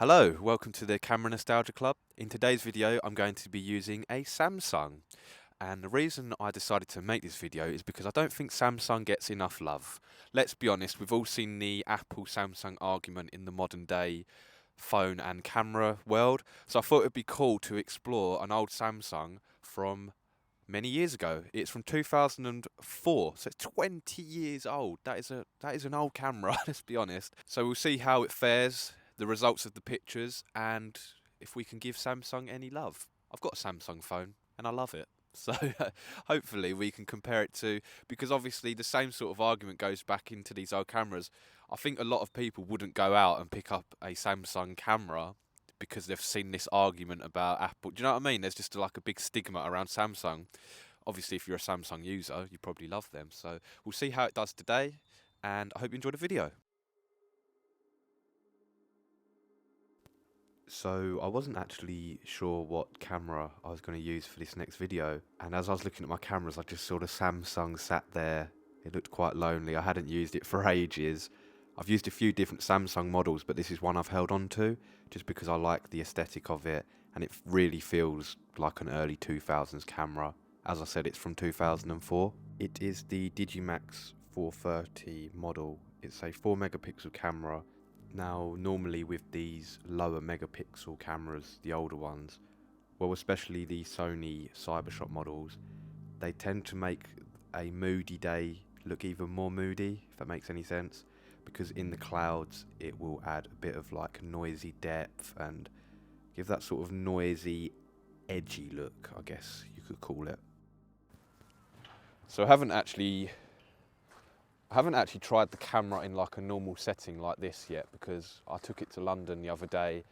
Hello, welcome to the Camera Nostalgia Club. In today's video, I'm going to be using a Samsung. And the reason I decided to make this video is because I don't think Samsung gets enough love. Let's be honest, we've all seen the Apple-Samsung argument in the modern day phone and camera world. So I thought it'd be cool to explore an old Samsung from many years ago. It's from 2004, so it's 20 years old. That is an old camera, let's be honest. So we'll see how it fares, the results of the pictures, and if we can give Samsung any love. I've got a Samsung phone and I love it. So hopefully we can compare it to, because obviously the same sort of argument goes back into these old cameras. I think a lot of people wouldn't go out and pick up a Samsung camera because they've seen this argument about Apple. Do you know what I mean? There's just like a big stigma around Samsung. Obviously, if you're a Samsung user, you probably love them. So we'll see how it does today, and I hope you enjoy the video. So I wasn't actually sure what camera I was going to use for this next video, and as I was looking at my cameras, I just saw the Samsung sat there. It looked quite lonely. I hadn't used it for ages. I've used a few different Samsung models, but this is one I've held on to just because I like the aesthetic of it, and it really feels like an early 2000s camera. As I said, it's from 2004. It is the Digimax 430 model. It's a 4 megapixel camera. Now, normally with these lower megapixel cameras, the older ones, well, especially the Sony Cybershot models, they tend to make a moody day look even more moody, if that makes any sense, because in the clouds it will add a bit of like noisy depth and give that sort of noisy, edgy look, I guess you could call it. So I haven't actually tried the camera in like a normal setting like this yet, because I took it to London the other day,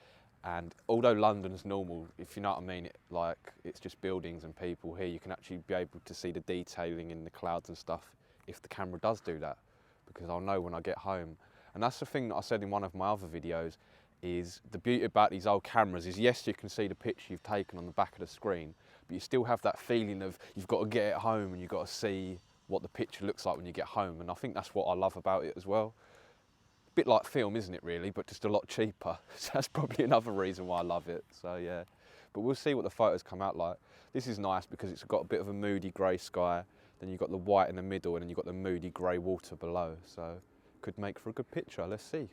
and although London's normal, if you know what I mean, it's just buildings and people, here you can actually be able to see the detailing in the clouds and stuff if the camera does do that, because I'll know when I get home. And that's the thing that I said in one of my other videos, is the beauty about these old cameras is, yes, you can see the picture you've taken on the back of the screen, but you still have that feeling of you've got to get it home and you've got to see what the picture looks like when you get home. And I think that's what I love about it as well. A bit like film, isn't it, really, but just a lot cheaper. So that's probably another reason why I love it. So yeah, but we'll see what the photos come out like. This is nice because it's got a bit of a moody grey sky, then you've got the white in the middle, and then you've got the moody grey water below. So could make for a good picture. Let's see.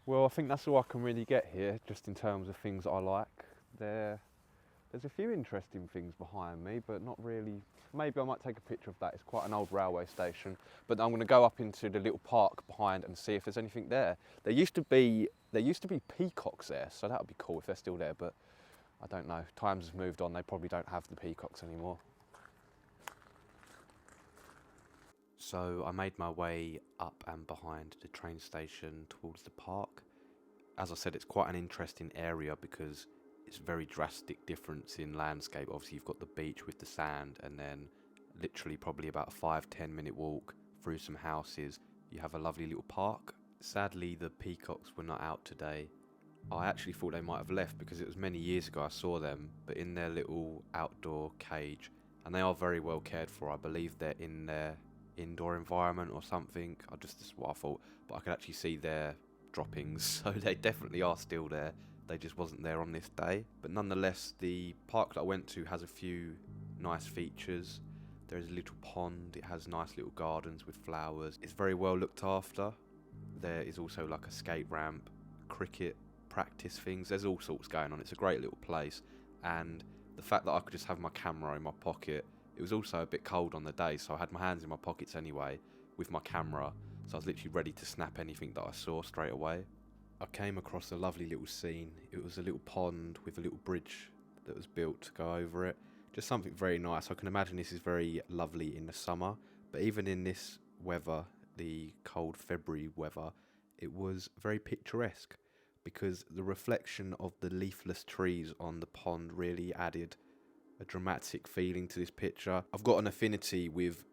Well, I think that's all I can really get here, just in terms of things that I like. There's a few interesting things behind me, but not really. Maybe I might take a picture of that. It's quite an old railway station. But I'm going to go up into the little park behind and see if there's anything there. There used to be peacocks there, so that would be cool if they're still there. But I don't know. Times have moved on. They probably don't have the peacocks anymore. So I made my way up and behind the train station towards the park. As I said, it's quite an interesting area because it's a very drastic difference in landscape. Obviously, you've got the beach with the sand, and then literally probably about a 5-10 minute walk through some houses, you have a lovely little park. Sadly, the peacocks were not out today. I actually thought they might have left because it was many years ago I saw them, but in their little outdoor cage, and they are very well cared for. I believe they're in their indoor environment or something. That's what I thought, but I could actually see their droppings, so they definitely are still there. They just wasn't there on this day. But nonetheless, the park that I went to has a few nice features. There is a little pond, it has nice little gardens with flowers. It's very well looked after. There is also like a skate ramp, cricket practice things. There's all sorts going on. It's a great little place. And the fact that I could just have my camera in my pocket, it was also a bit cold on the day, so I had my hands in my pockets anyway with my camera. So I was literally ready to snap anything that I saw straight away. I came across a lovely little scene. It was a little pond with a little bridge that was built to go over it. Just something very nice. I can imagine this is very lovely in the summer, but even in this weather, the cold February weather, it was very picturesque. because the reflection of the leafless trees on the pond really added a dramatic feeling to this picture. I've got an affinity with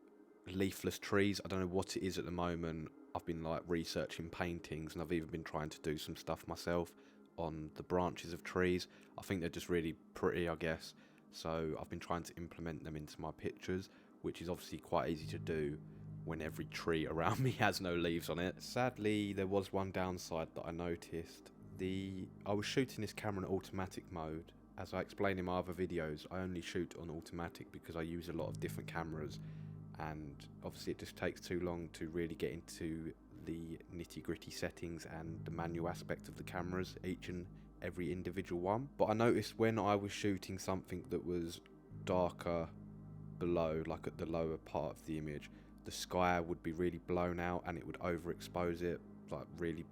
leafless trees. I don't know what it is at the moment. I've been like researching paintings, and I've even been trying to do some stuff myself on the branches of trees. I think they're just really pretty, I guess. So I've been trying to implement them into my pictures, which is obviously quite easy to do when every tree around me has no leaves on it. Sadly, there was one downside that I noticed. I was shooting this camera in automatic mode. As I explained in my other videos, I only shoot on automatic because I use a lot of different cameras, and obviously it just takes too long to really get into the nitty-gritty settings and the manual aspect of the cameras, each and every individual one. But I noticed when I was shooting something that was darker below, like at the lower part of the image, the sky would be really blown out and it would overexpose it, like really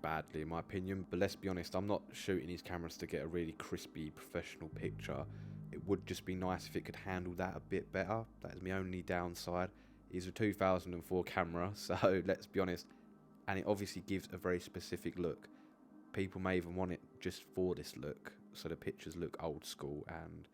badly in my opinion. But let's be honest, I'm not shooting these cameras to get a really crispy professional picture. It would just be nice if it could handle that a bit better. That is my only downside. It's a 2004 camera, so let's be honest, and it obviously gives a very specific look. People may even want it just for this look, so the pictures look old school and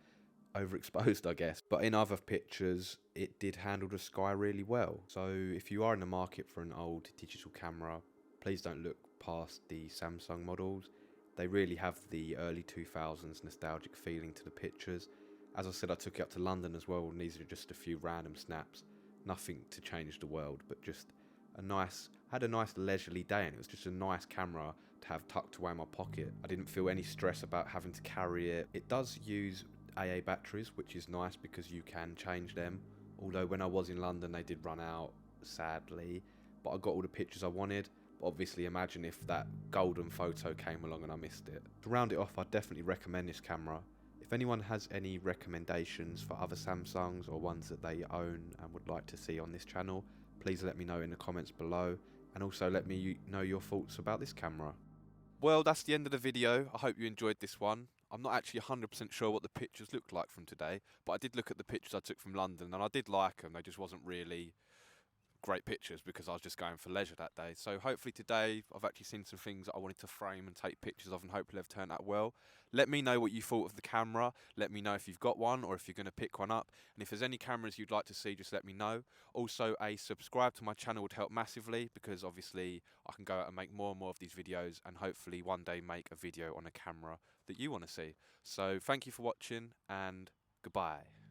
overexposed, I guess. But in other pictures, it did handle the sky really well. So if you are in the market for an old digital camera, please don't look past the Samsung models. They really have the early 2000s nostalgic feeling to the pictures. As I said, I took it up to London as well, and these are just a few random snaps. Nothing to change the world, but just had a nice leisurely day, and it was just a nice camera to have tucked away in my pocket. I didn't feel any stress about having to carry it. It does use AA batteries, which is nice because you can change them. Although when I was in London, they did run out, sadly. But I got all the pictures I wanted. But obviously, imagine if that golden photo came along and I missed it. To round it off, I'd definitely recommend this camera. If anyone has any recommendations for other Samsungs or ones that they own and would like to see on this channel, please let me know in the comments below. And also let me know your thoughts about this camera. Well, that's the end of the video. I hope you enjoyed this one. I'm not actually 100% sure what the pictures looked like from today, but I did look at the pictures I took from London and I did like them. They just wasn't really great pictures because I was just going for leisure that day. So hopefully today I've actually seen some things that I wanted to frame and take pictures of, and hopefully they've turned out well. Let me know what you thought of the camera. Let me know if you've got one or if you're going to pick one up. And if there's any cameras you'd like to see, just let me know. Also, a subscribe to my channel would help massively because obviously I can go out and make more and more of these videos and hopefully one day make a video on a camera that you want to see. So thank you for watching and goodbye.